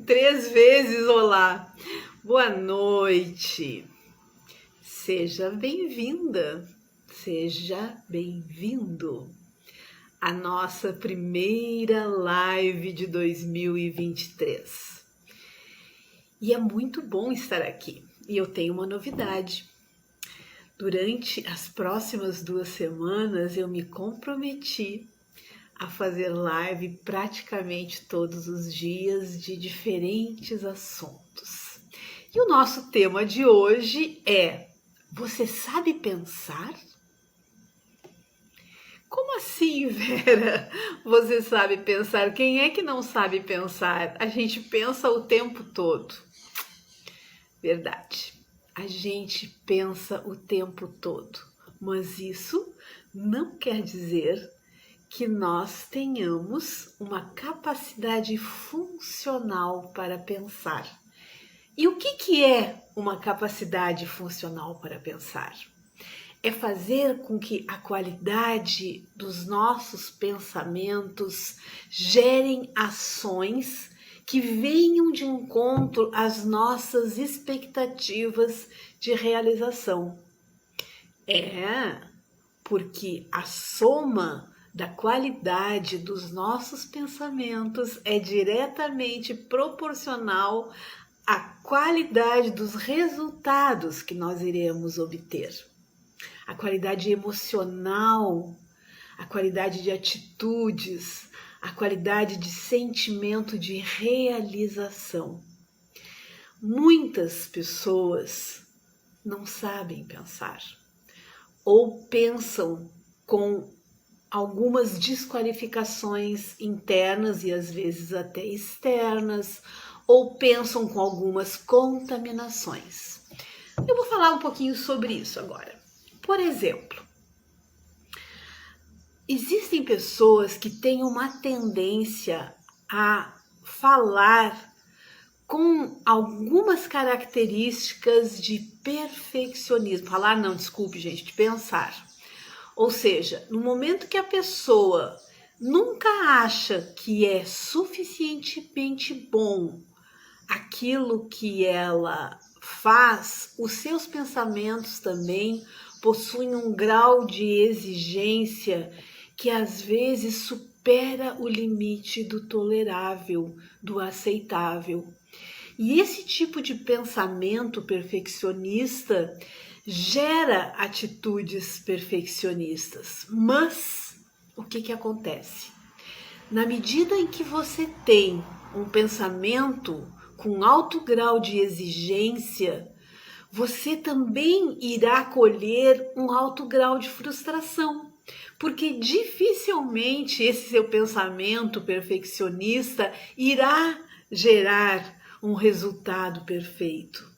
Três vezes olá. Boa noite. Seja bem-vinda, seja bem-vindo à nossa primeira live de 2023. E é muito bom estar aqui. E eu tenho uma novidade. Durante as próximas 2 semanas eu me comprometi a fazer live praticamente todos os dias de diferentes assuntos. E o nosso tema de hoje é: você sabe pensar? Como assim, Vera? Você sabe pensar? Quem é que não sabe pensar? A gente pensa o tempo todo. Verdade. A gente pensa o tempo todo, mas isso não quer dizer que nós tenhamos uma capacidade funcional para pensar. E o que é uma capacidade funcional para pensar? É fazer com que a qualidade dos nossos pensamentos gerem ações que venham de encontro às nossas expectativas de realização. Porque a soma da qualidade dos nossos pensamentos é diretamente proporcional à qualidade dos resultados que nós iremos obter. A qualidade emocional, a qualidade de atitudes, a qualidade de sentimento de realização. Muitas pessoas não sabem pensar ou pensam com algumas desqualificações internas e às vezes até externas, ou pensam com algumas contaminações. Eu vou falar um pouquinho sobre isso agora. Por exemplo, existem pessoas que têm uma tendência a falar com algumas características de perfeccionismo. Falar não, desculpe, gente, de pensar. Ou seja, no momento que a pessoa nunca acha que é suficientemente bom aquilo que ela faz, os seus pensamentos também possuem um grau de exigência que às vezes supera o limite do tolerável, do aceitável. E esse tipo de pensamento perfeccionista gera atitudes perfeccionistas. Mas o que acontece? Na medida em que você tem um pensamento com alto grau de exigência, você também irá colher um alto grau de frustração, porque dificilmente esse seu pensamento perfeccionista irá gerar um resultado perfeito.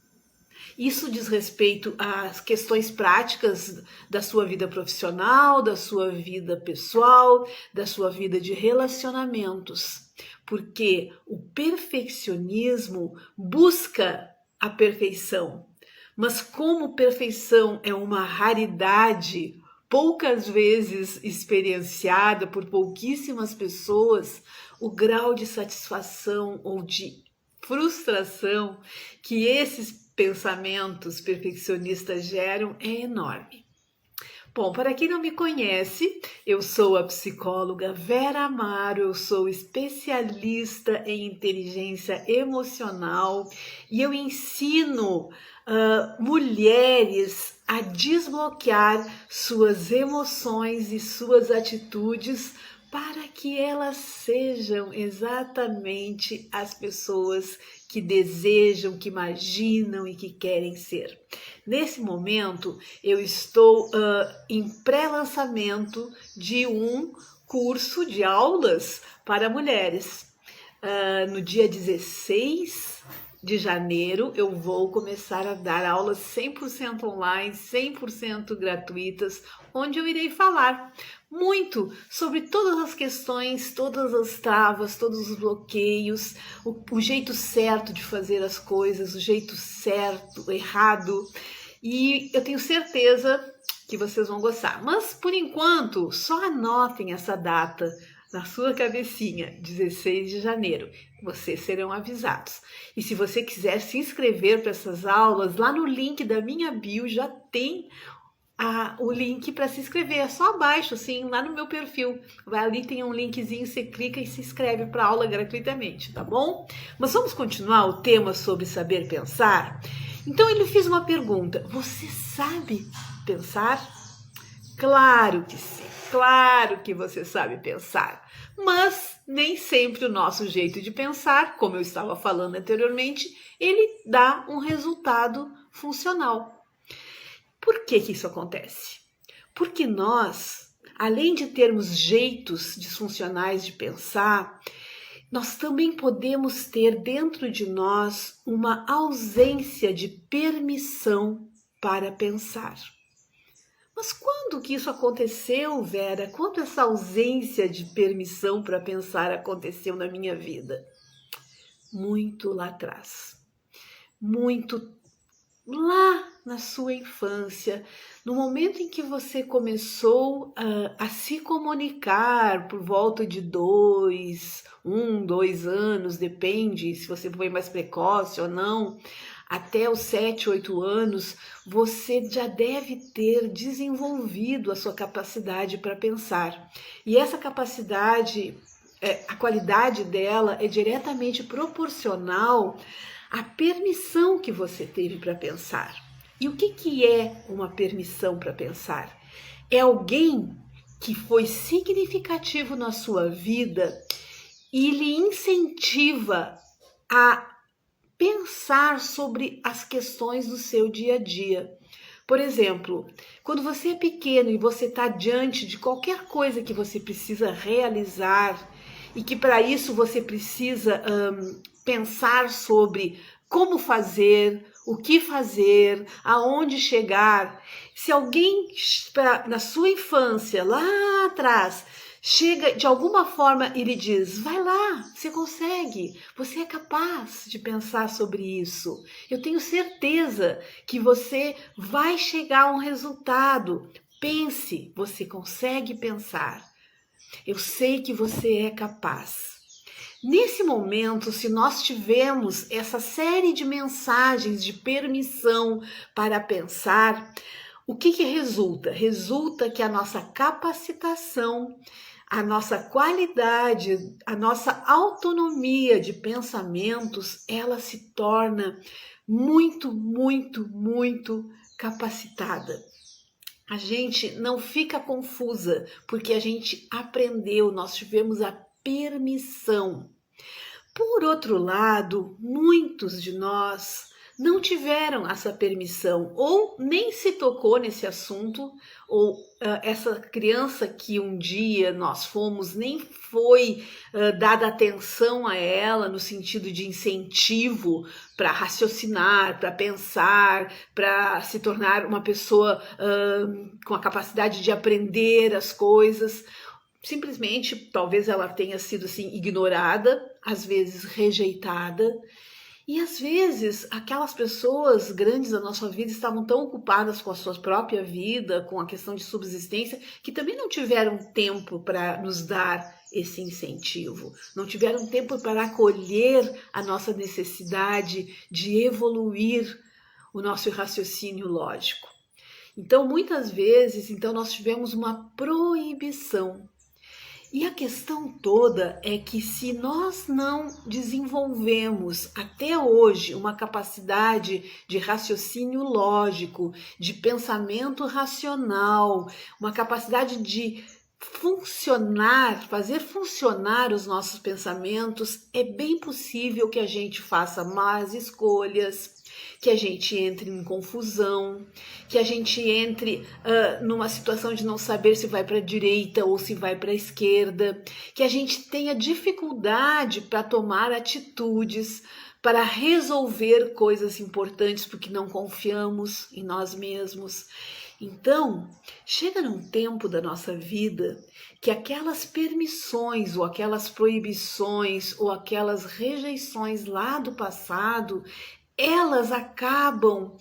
Isso diz respeito às questões práticas da sua vida profissional, da sua vida pessoal, da sua vida de relacionamentos, porque o perfeccionismo busca a perfeição, mas como perfeição é uma raridade, poucas vezes experienciada por pouquíssimas pessoas, o grau de satisfação ou de frustração que esses pensamentos perfeccionistas geram é enorme. Bom, para quem não me conhece, eu sou a psicóloga Vera Amaro, eu sou especialista em inteligência emocional e eu ensino mulheres a desbloquear suas emoções e suas atitudes para que elas sejam exatamente as pessoas que desejam, que imaginam e que querem ser. Nesse momento, eu estou em pré-lançamento de um curso de aulas para mulheres. No dia 16 de janeiro, eu vou começar a dar aulas 100% online, 100% gratuitas, onde eu irei falar muito sobre todas as questões, todas as travas, todos os bloqueios, o jeito certo de fazer as coisas, o jeito certo, errado. E eu tenho certeza que vocês vão gostar. Mas, por enquanto, só anotem essa data. na sua cabecinha, 16 de janeiro. Vocês serão avisados. E se você quiser se inscrever para essas aulas, lá no link da minha bio já tem o link para se inscrever. É só abaixo, assim, lá no meu perfil. Vai ali, tem um linkzinho, você clica e se inscreve para a aula gratuitamente, tá bom? Mas vamos continuar o tema sobre saber pensar? Então ele fez uma pergunta: você sabe pensar? Claro que sim, claro que você sabe pensar, mas nem sempre o nosso jeito de pensar, como eu estava falando anteriormente, ele dá um resultado funcional. Por que isso acontece? Porque nós, além de termos jeitos disfuncionais de pensar, nós também podemos ter dentro de nós uma ausência de permissão para pensar. Mas quando que isso aconteceu, Vera? Quando essa ausência de permissão para pensar aconteceu na minha vida? Muito lá atrás. Muito lá na sua infância, no momento em que você começou a se comunicar por volta de 2 anos, depende se você foi mais precoce ou não, até os 7, 8 anos, você já deve ter desenvolvido a sua capacidade para pensar. E essa capacidade, a qualidade dela é diretamente proporcional à permissão que você teve para pensar. E o que é uma permissão para pensar? É alguém que foi significativo na sua vida e lhe incentiva a pensar sobre as questões do seu dia a dia. Por exemplo, quando você é pequeno e você está diante de qualquer coisa que você precisa realizar e que para isso você precisa pensar sobre como fazer, o que fazer, aonde chegar. Se alguém na sua infância, lá atrás, chega de alguma forma e lhe diz: vai lá, você consegue, você é capaz de pensar sobre isso. Eu tenho certeza que você vai chegar a um resultado. Pense, você consegue pensar. Eu sei que você é capaz. Nesse momento, se nós tivermos essa série de mensagens de permissão para pensar, o que resulta? Resulta que a nossa capacitação, a nossa qualidade, a nossa autonomia de pensamentos, ela se torna muito, muito, muito capacitada. A gente não fica confusa, porque a gente aprendeu, nós tivemos a permissão. Por outro lado, muitos de nós não tiveram essa permissão ou nem se tocou nesse assunto, ou essa criança que um dia nós fomos nem foi dada atenção a ela no sentido de incentivo para raciocinar, para pensar, para se tornar uma pessoa com a capacidade de aprender as coisas. Simplesmente, talvez ela tenha sido assim ignorada, às vezes rejeitada, e às vezes aquelas pessoas grandes da nossa vida estavam tão ocupadas com a sua própria vida, com a questão de subsistência, que também não tiveram tempo para nos dar esse incentivo, não tiveram tempo para acolher a nossa necessidade de evoluir o nosso raciocínio lógico. Então, muitas vezes, nós tivemos uma proibição. E a questão toda é que se nós não desenvolvemos até hoje uma capacidade de raciocínio lógico, de pensamento racional, uma capacidade de funcionar, fazer funcionar os nossos pensamentos, é bem possível que a gente faça más escolhas, que a gente entre em confusão, que a gente entre numa situação de não saber se vai para a direita ou se vai para a esquerda, que a gente tenha dificuldade para tomar atitudes, para resolver coisas importantes porque não confiamos em nós mesmos. Então, chega num tempo da nossa vida que aquelas permissões ou aquelas proibições ou aquelas rejeições lá do passado, elas acabam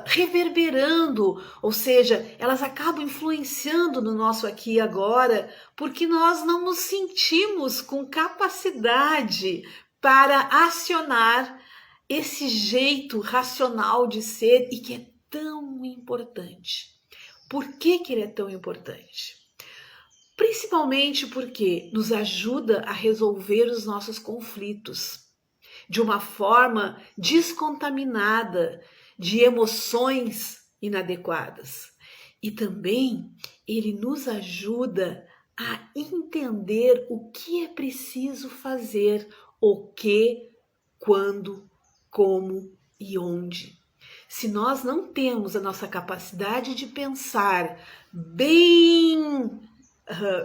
reverberando, ou seja, elas acabam influenciando no nosso aqui e agora, porque nós não nos sentimos com capacidade para acionar esse jeito racional de ser e que é tão importante. Por que ele é tão importante? Principalmente porque nos ajuda a resolver os nossos conflitos de uma forma descontaminada de emoções inadequadas. E também ele nos ajuda a entender o que é preciso fazer, o que, quando, como e onde. Se nós não temos a nossa capacidade de pensar bem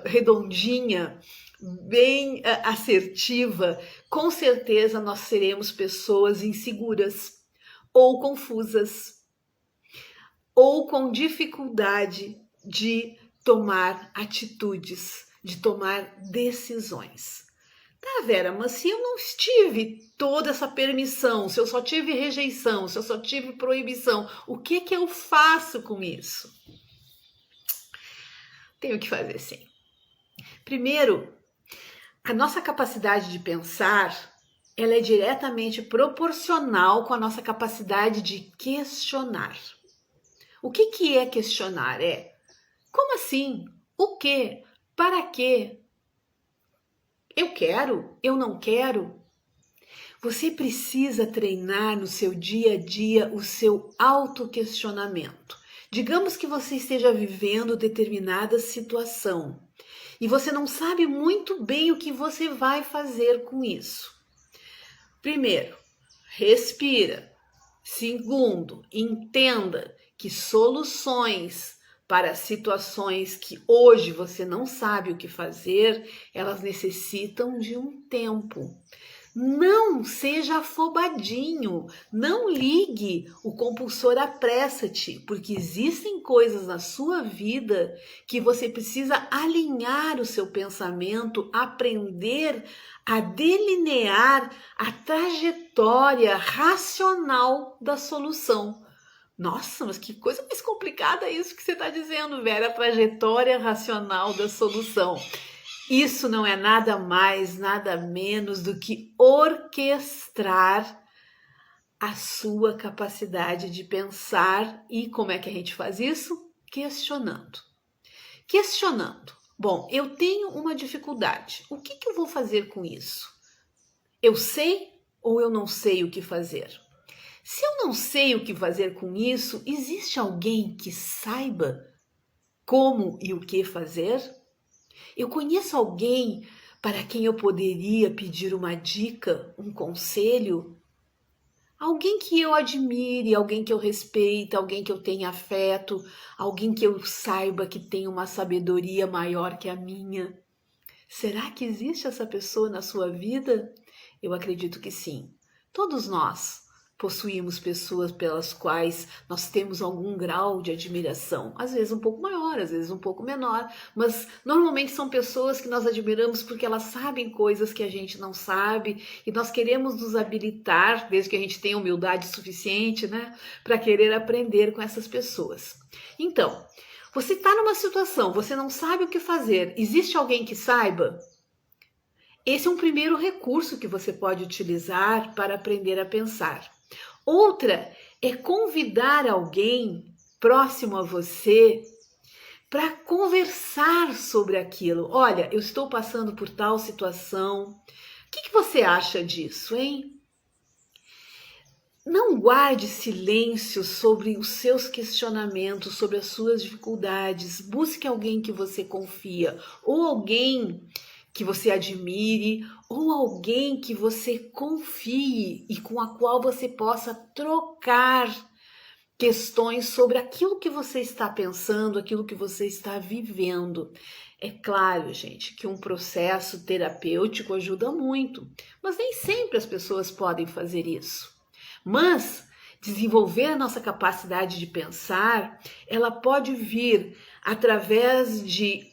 redondinha, bem assertiva, com certeza nós seremos pessoas inseguras ou confusas ou com dificuldade de tomar atitudes, de tomar decisões. Tá, Vera, mas se eu não tive toda essa permissão, se eu só tive rejeição, se eu só tive proibição, o que eu faço com isso? Tenho que fazer sim. Primeiro, a nossa capacidade de pensar, ela é diretamente proporcional com a nossa capacidade de questionar. O que é questionar? Como assim? O quê? Para quê? Eu quero? Eu não quero? Você precisa treinar no seu dia a dia o seu autoquestionamento. Digamos que você esteja vivendo determinada situação e você não sabe muito bem o que você vai fazer com isso. Primeiro, respira. Segundo, entenda que soluções para situações que hoje você não sabe o que fazer, elas necessitam de um tempo. Não seja afobadinho, não ligue o compulsor apressa-te, porque existem coisas na sua vida que você precisa alinhar o seu pensamento, aprender a delinear a trajetória racional da solução. Nossa, mas que coisa mais complicada isso que você está dizendo, Vera, a trajetória racional da solução. Isso não é nada mais, nada menos do que orquestrar a sua capacidade de pensar. E como é que a gente faz isso? Questionando. Questionando. Bom, eu tenho uma dificuldade. O que eu vou fazer com isso? Eu sei ou eu não sei o que fazer? Se eu não sei o que fazer com isso, existe alguém que saiba como e o que fazer? Eu conheço alguém para quem eu poderia pedir uma dica, um conselho? Alguém que eu admire, alguém que eu respeite, alguém que eu tenha afeto, alguém que eu saiba que tem uma sabedoria maior que a minha. Será que existe essa pessoa na sua vida? Eu acredito que sim. Todos nós possuímos pessoas pelas quais nós temos algum grau de admiração, às vezes um pouco maior, às vezes um pouco menor, mas normalmente são pessoas que nós admiramos porque elas sabem coisas que a gente não sabe e nós queremos nos habilitar, desde que a gente tenha humildade suficiente, né, para querer aprender com essas pessoas. Então, você está numa situação, você não sabe o que fazer, existe alguém que saiba? Esse é um primeiro recurso que você pode utilizar para aprender a pensar. Outra é convidar alguém próximo a você para conversar sobre aquilo. Olha, eu estou passando por tal situação. O que você acha disso, hein? Não guarde silêncio sobre os seus questionamentos, sobre as suas dificuldades. Busque alguém que você confia ou alguém que você admire ou alguém que você confie e com a qual você possa trocar questões sobre aquilo que você está pensando, aquilo que você está vivendo. É claro, gente, que um processo terapêutico ajuda muito, mas nem sempre as pessoas podem fazer isso. Mas desenvolver a nossa capacidade de pensar, ela pode vir através de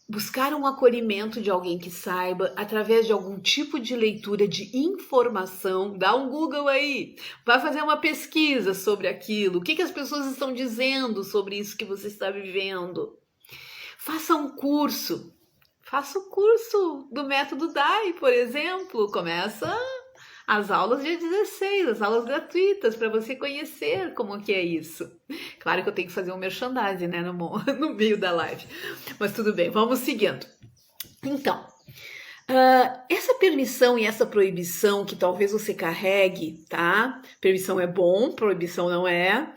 buscar um acolhimento de alguém que saiba, através de algum tipo de leitura de informação. Dá um Google aí, vai fazer uma pesquisa sobre aquilo, o que as pessoas estão dizendo sobre isso que você está vivendo. Faça um curso, faça o curso do método DAI, por exemplo. Começa as aulas dia 16, as aulas gratuitas, para você conhecer como que é isso. Claro que eu tenho que fazer um merchandising, né, no meio da live. Mas tudo bem, vamos seguindo. Então, essa permissão e essa proibição que talvez você carregue, tá? Permissão é bom, proibição não é.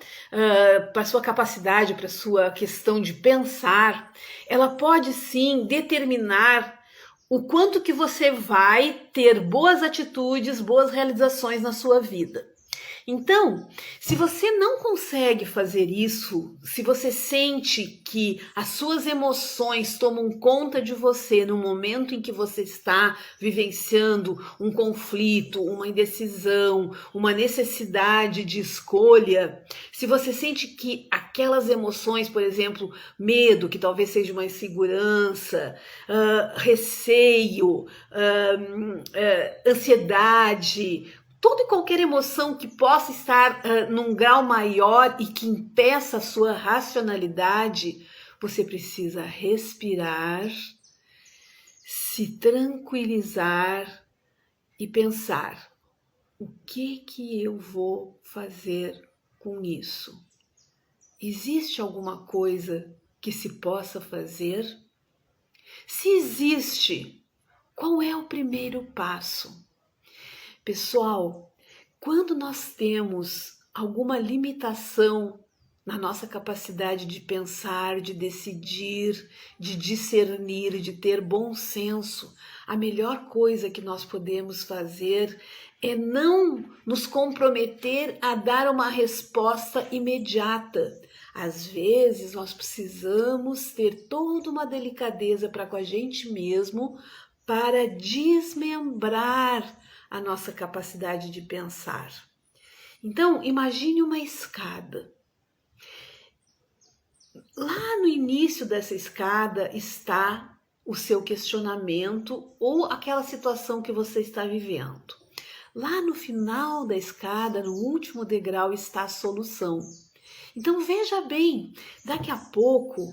Para sua capacidade, para sua questão de pensar, ela pode sim determinar o quanto que você vai ter boas atitudes, boas realizações na sua vida. Então, se você não consegue fazer isso, se você sente que as suas emoções tomam conta de você no momento em que você está vivenciando um conflito, uma indecisão, uma necessidade de escolha, se você sente que aquelas emoções, por exemplo, medo, que talvez seja uma insegurança, receio, ansiedade, toda e qualquer emoção que possa estar num grau maior e que impeça a sua racionalidade, você precisa respirar, se tranquilizar e pensar: o que eu vou fazer com isso? Existe alguma coisa que se possa fazer? Se existe, qual é o primeiro passo? Pessoal, quando nós temos alguma limitação na nossa capacidade de pensar, de decidir, de discernir, de ter bom senso, a melhor coisa que nós podemos fazer é não nos comprometer a dar uma resposta imediata. Às vezes nós precisamos ter toda uma delicadeza para com a gente mesmo para desmembrar a nossa capacidade de pensar. Então, imagine uma escada. Lá no início dessa escada está o seu questionamento ou aquela situação que você está vivendo. Lá no final da escada, no último degrau, está a solução. Então veja bem, daqui a pouco,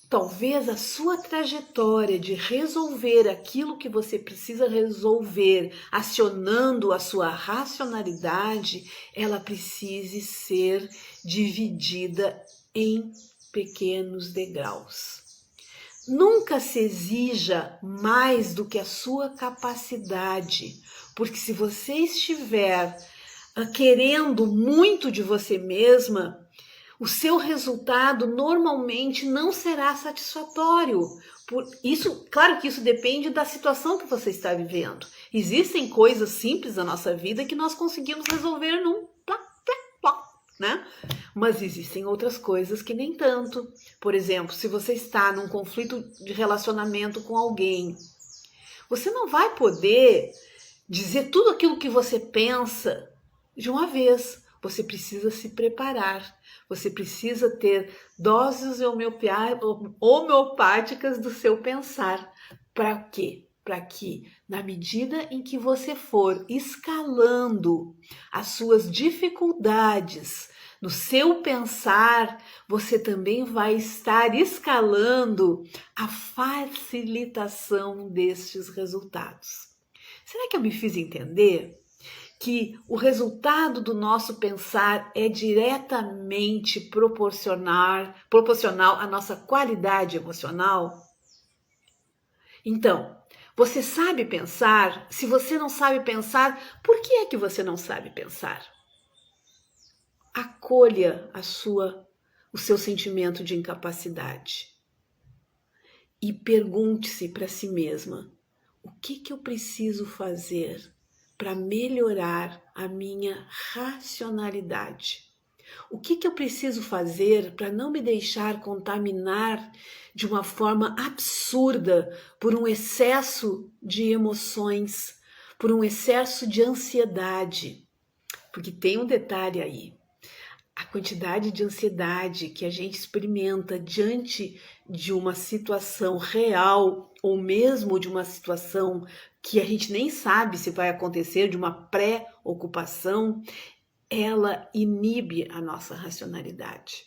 talvez a sua trajetória de resolver aquilo que você precisa resolver, acionando a sua racionalidade, ela precise ser dividida em pequenos degraus. Nunca se exija mais do que a sua capacidade, porque se você estiver querendo muito de você mesma, o seu resultado normalmente não será satisfatório. Por isso, claro que isso depende da situação que você está vivendo. Existem coisas simples na nossa vida que nós conseguimos resolver num plá, plá, plá, né? Mas existem outras coisas que nem tanto. Por exemplo, se você está num conflito de relacionamento com alguém, você não vai poder dizer tudo aquilo que você pensa de uma vez. Você precisa se preparar, você precisa ter doses homeopáticas do seu pensar. Para quê? Para que, na medida em que você for escalando as suas dificuldades no seu pensar, você também vai estar escalando a facilitação destes resultados. Será que eu me fiz entender? Que o resultado do nosso pensar é diretamente proporcional à nossa qualidade emocional? Então, você sabe pensar? Se você não sabe pensar, por que é que você não sabe pensar? Acolha o seu sentimento de incapacidade e pergunte-se para si mesma: o que eu preciso fazer para melhorar a minha racionalidade? O que eu preciso fazer para não me deixar contaminar de uma forma absurda por um excesso de emoções, por um excesso de ansiedade? Porque tem um detalhe aí. a quantidade de ansiedade que a gente experimenta diante de uma situação real ou mesmo de uma situação que a gente nem sabe se vai acontecer, de uma pré-ocupação, ela inibe a nossa racionalidade.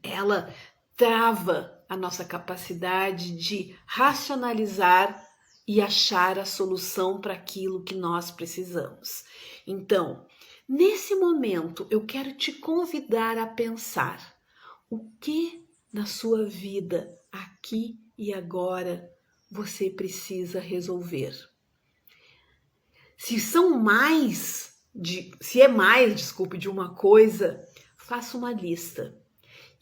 Ela trava a nossa capacidade de racionalizar e achar a solução para aquilo que nós precisamos. Então, nesse momento, eu quero te convidar a pensar o que na sua vida, aqui e agora, você precisa resolver. Se é mais de uma coisa, faça uma lista.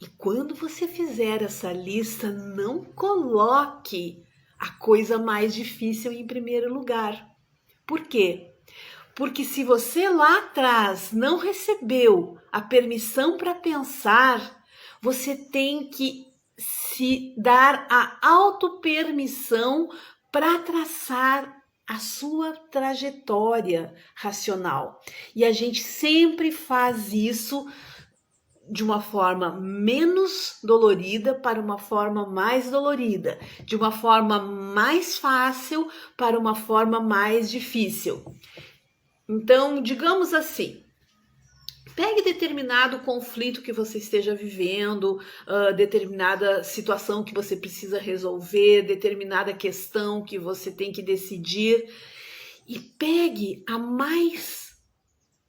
E quando você fizer essa lista, não coloque a coisa mais difícil em primeiro lugar. Por quê? Porque se você lá atrás não recebeu a permissão para pensar, você tem que se dar a autopermissão para traçar a sua trajetória racional. E a gente sempre faz isso de uma forma menos dolorida para uma forma mais dolorida, de uma forma mais fácil para uma forma mais difícil. Então, digamos assim, pegue determinado conflito que você esteja vivendo, determinada situação que você precisa resolver, determinada questão que você tem que decidir e pegue a mais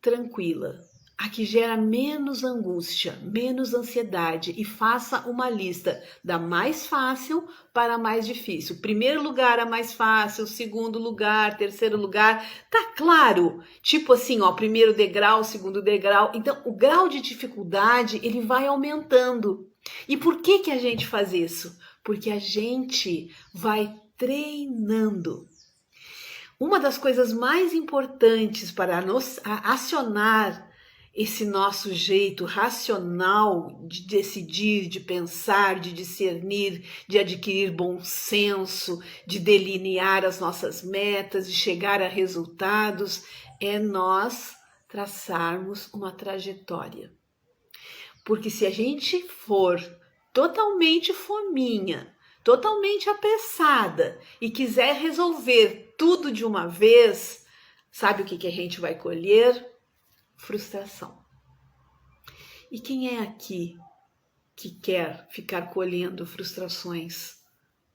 tranquila, a que gera menos angústia, menos ansiedade e faça uma lista da mais fácil para a mais difícil. Primeiro lugar a mais fácil, segundo lugar, terceiro lugar, tá claro? Tipo assim, ó, primeiro degrau, segundo degrau. Então, o grau de dificuldade, ele vai aumentando. E por que a gente faz isso? Porque a gente vai treinando. Uma das coisas mais importantes para nos acionar esse nosso jeito racional de decidir, de pensar, de discernir, de adquirir bom senso, de delinear as nossas metas, de chegar a resultados, é nós traçarmos uma trajetória. Porque se a gente for totalmente fominha, totalmente apressada e quiser resolver tudo de uma vez, sabe o que a gente vai colher? Frustração. E quem é aqui que quer ficar colhendo frustrações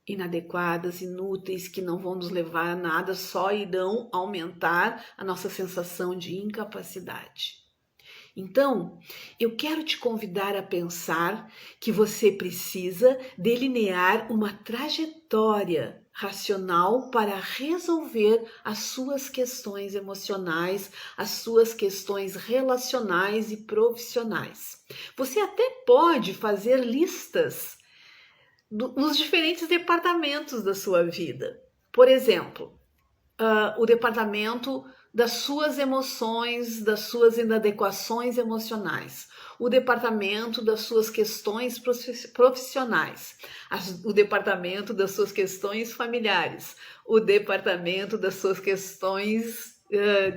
inadequadas, inúteis, que não vão nos levar a nada, só irão aumentar a nossa sensação de incapacidade? Então, eu quero te convidar a pensar que você precisa delinear uma trajetória racional para resolver as suas questões emocionais, as suas questões relacionais e profissionais. Você até pode fazer listas nos diferentes departamentos da sua vida. Por exemplo, o departamento das suas emoções, das suas inadequações emocionais, o departamento das suas questões profissionais, o departamento das suas questões familiares, o departamento das suas questões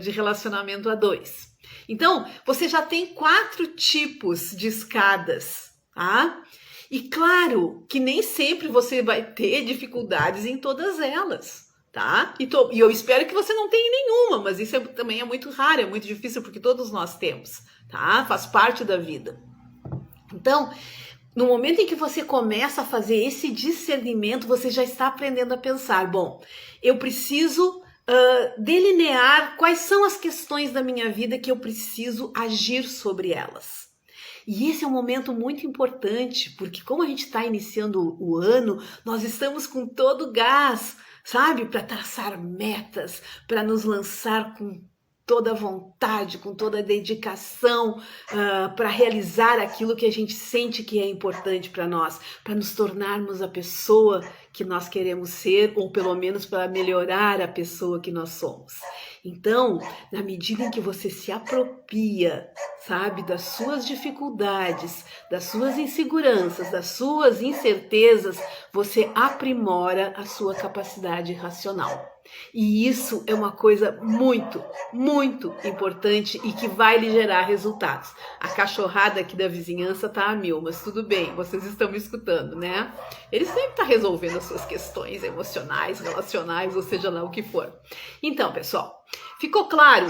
de relacionamento a dois. Então, você já tem 4 tipos de escadas, tá? E claro que nem sempre você vai ter dificuldades em todas elas. Tá? E eu espero que você não tenha nenhuma, mas isso também é muito raro, é muito difícil, porque todos nós temos, tá? Faz parte da vida. Então, no momento em que você começa a fazer esse discernimento, você já está aprendendo a pensar, bom, eu preciso delinear quais são as questões da minha vida que eu preciso agir sobre elas. E esse é um momento muito importante, porque como a gente está iniciando o ano, nós estamos com todo o gás, sabe? Para traçar metas, para nos lançar com toda a vontade, com toda a dedicação, para realizar aquilo que a gente sente que é importante para nós, para nos tornarmos a pessoa que nós queremos ser, ou pelo menos para melhorar a pessoa que nós somos. Então, na medida em que você se apropria, sabe, das suas dificuldades, das suas inseguranças, das suas incertezas, você aprimora a sua capacidade racional. E isso é uma coisa muito, muito importante e que vai lhe gerar resultados. A cachorrada aqui da vizinhança tá a mil, mas tudo bem, vocês estão me escutando, né? Ele sempre está resolvendo as suas questões emocionais, relacionais, ou seja lá o que for. Então, pessoal, ficou claro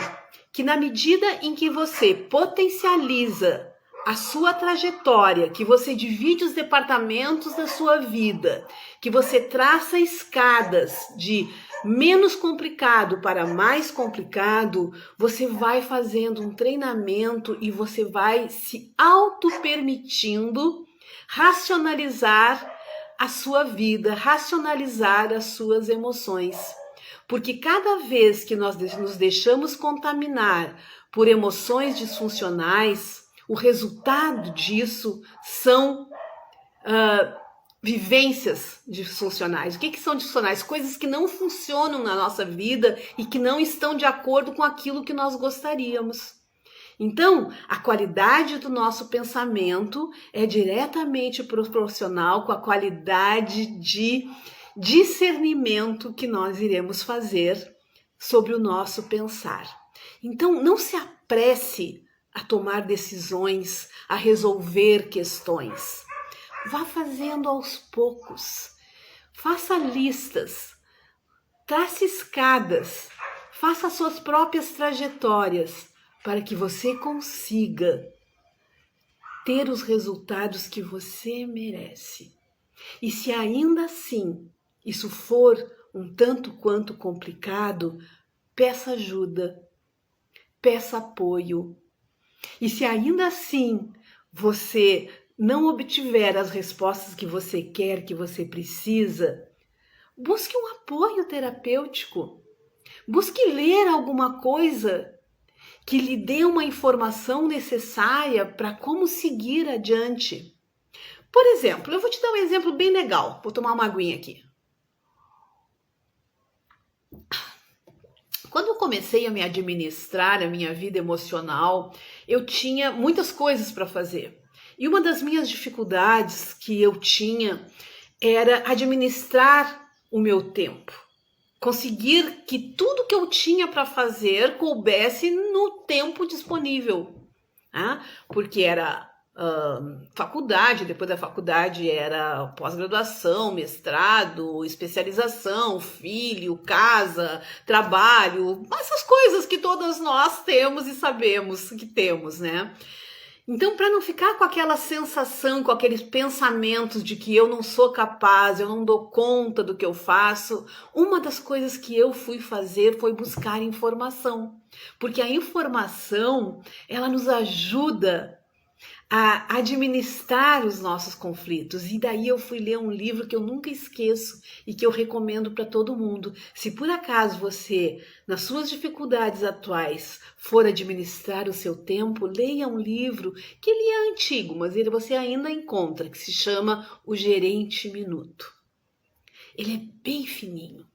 que na medida em que você potencializa a sua trajetória, que você divide os departamentos da sua vida, que você traça escadas de menos complicado para mais complicado, você vai fazendo um treinamento e você vai se auto-permitindo racionalizar a sua vida, racionalizar as suas emoções. Porque cada vez que nós nos deixamos contaminar por emoções disfuncionais, o resultado disso são vivências disfuncionais. O que são disfuncionais? Coisas que não funcionam na nossa vida e que não estão de acordo com aquilo que nós gostaríamos. Então, a qualidade do nosso pensamento é diretamente proporcional com a qualidade de discernimento que nós iremos fazer sobre o nosso pensar. Então, não se apresse a tomar decisões, a resolver questões. Vá fazendo aos poucos. Faça listas, trace escadas, faça suas próprias trajetórias para que você consiga ter os resultados que você merece. E se ainda assim isso for um tanto quanto complicado, peça ajuda, peça apoio. E se ainda assim você não obtiver as respostas que você quer, que você precisa, busque um apoio terapêutico. Busque ler alguma coisa que lhe dê uma informação necessária para como seguir adiante. Por exemplo, eu vou te dar um exemplo bem legal. Vou tomar uma aguinha aqui. Quando eu comecei a me administrar a minha vida emocional, eu tinha muitas coisas para fazer. E uma das minhas dificuldades que eu tinha era administrar o meu tempo. Conseguir que tudo que eu tinha para fazer coubesse no tempo disponível. Né? Porque era faculdade, depois da faculdade era pós-graduação, mestrado, especialização, filho, casa, trabalho, essas coisas que todas nós temos e sabemos que temos, né? Então, para não ficar com aquela sensação, com aqueles pensamentos de que eu não sou capaz, eu não dou conta do que eu faço, uma das coisas que eu fui fazer foi buscar informação. Porque a informação, ela nos ajuda a administrar os nossos conflitos. E daí eu fui ler um livro que eu nunca esqueço e que eu recomendo para todo mundo. Se por acaso você, nas suas dificuldades atuais, for administrar o seu tempo, leia um livro que ele é antigo, mas você ainda encontra, que se chama O Gerente Minuto. Ele é bem fininho.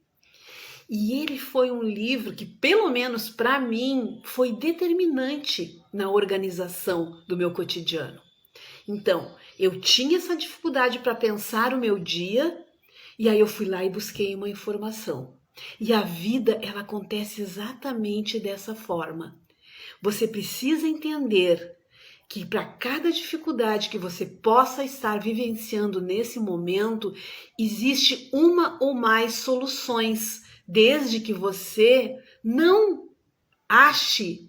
E ele foi um livro que, pelo menos para mim, foi determinante na organização do meu cotidiano. Então, eu tinha essa dificuldade para pensar o meu dia, e aí eu fui lá e busquei uma informação. E a vida, ela acontece exatamente dessa forma. Você precisa entender que para cada dificuldade que você possa estar vivenciando nesse momento, existe uma ou mais soluções, desde que você não ache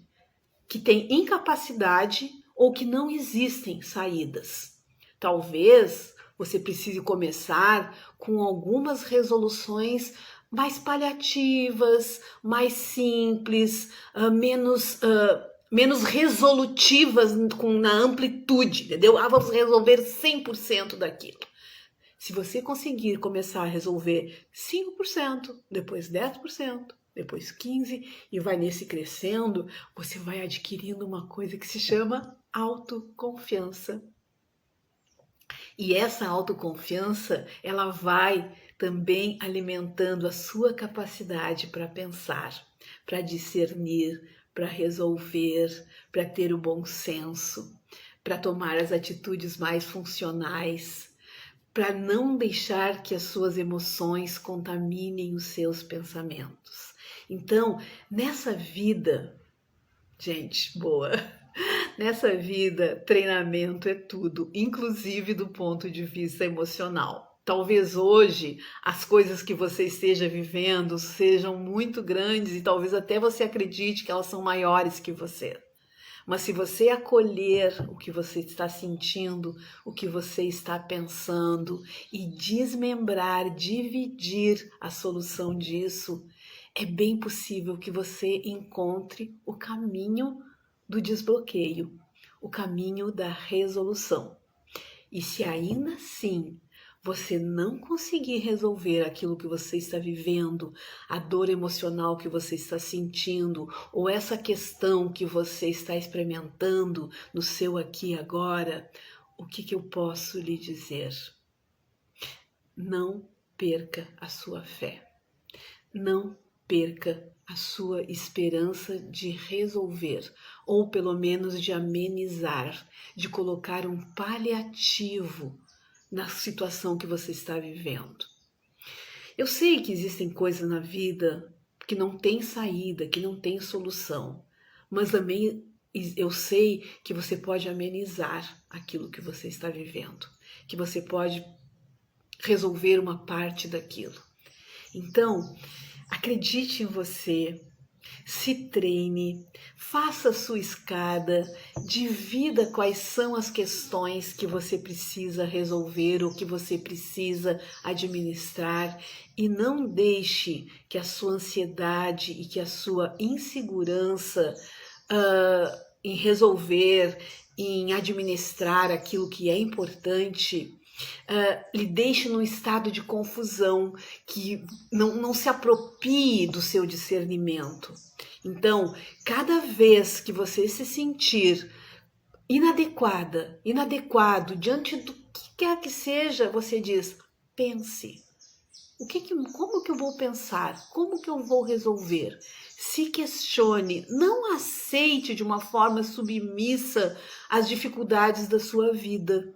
que tem incapacidade ou que não existem saídas. Talvez você precise começar com algumas resoluções mais paliativas, mais simples, menos resolutivas na amplitude, entendeu? Vamos resolver 100% daquilo. Se você conseguir começar a resolver 5%, depois 10%, depois 15%, e vai nesse crescendo, você vai adquirindo uma coisa que se chama autoconfiança. E essa autoconfiança, ela vai também alimentando a sua capacidade para pensar, para discernir, para resolver, para ter o bom senso, para tomar as atitudes mais funcionais, para não deixar que as suas emoções contaminem os seus pensamentos. Então, nessa vida, gente boa, nessa vida, treinamento é tudo, inclusive do ponto de vista emocional. Talvez hoje as coisas que você esteja vivendo sejam muito grandes e talvez até você acredite que elas são maiores que você. Mas se você acolher o que você está sentindo, o que você está pensando e desmembrar, dividir a solução disso, é bem possível que você encontre o caminho do desbloqueio, o caminho da resolução. E se ainda assim você não conseguir resolver aquilo que você está vivendo, a dor emocional que você está sentindo, ou essa questão que você está experimentando no seu aqui e agora, o que eu posso lhe dizer? Não perca a sua fé. Não perca a sua esperança de resolver, ou pelo menos de amenizar, de colocar um paliativo na situação que você está vivendo. Eu sei que existem coisas na vida que não tem saída, que não tem solução, mas também eu sei que você pode amenizar aquilo que você está vivendo, que você pode resolver uma parte daquilo. Então, acredite em você, se treine, faça a sua escada, divida quais são as questões que você precisa resolver ou que você precisa administrar e não deixe que a sua ansiedade e que a sua insegurança em resolver, em administrar aquilo que é importante, lhe deixe num estado de confusão, que não se aproprie do seu discernimento. Então, cada vez que você se sentir inadequado diante do que quer que seja, você diz, pense. Como que eu vou pensar? Como que eu vou resolver? Se questione, não aceite de uma forma submissa as dificuldades da sua vida.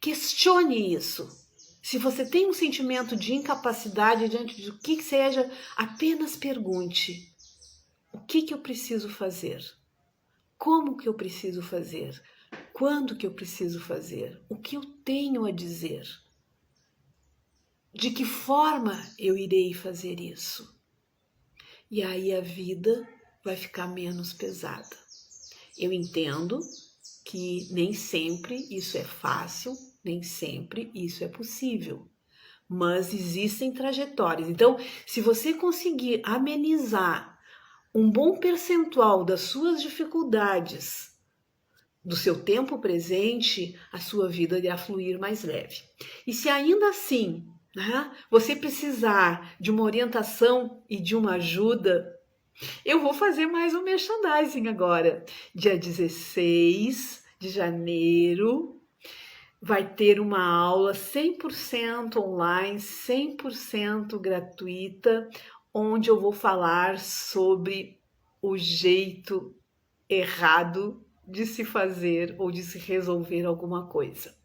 Questione isso. Se você tem um sentimento de incapacidade diante de o que seja, apenas pergunte: o que eu preciso fazer? Como que eu preciso fazer? Quando que eu preciso fazer? O que eu tenho a dizer? De que forma eu irei fazer isso? E aí a vida vai ficar menos pesada. Eu entendo que nem sempre isso é fácil, nem sempre isso é possível, mas existem trajetórias. Então, se você conseguir amenizar um bom percentual das suas dificuldades, do seu tempo presente, a sua vida irá fluir mais leve. E se ainda assim, você precisar de uma orientação e de uma ajuda, eu vou fazer mais um merchandising agora. Dia 16 de janeiro vai ter uma aula 100% online, 100% gratuita, onde eu vou falar sobre o jeito errado de se fazer ou de se resolver alguma coisa.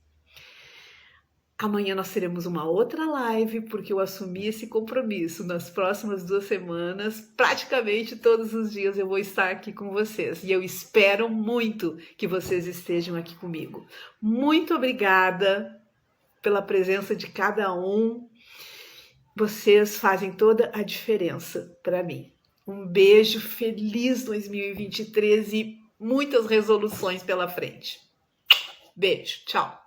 Amanhã nós teremos uma outra live, porque eu assumi esse compromisso. Nas próximas 2 semanas, praticamente todos os dias eu vou estar aqui com vocês. E eu espero muito que vocês estejam aqui comigo. Muito obrigada pela presença de cada um. Vocês fazem toda a diferença para mim. Um beijo, feliz 2023 e muitas resoluções pela frente. Beijo, tchau.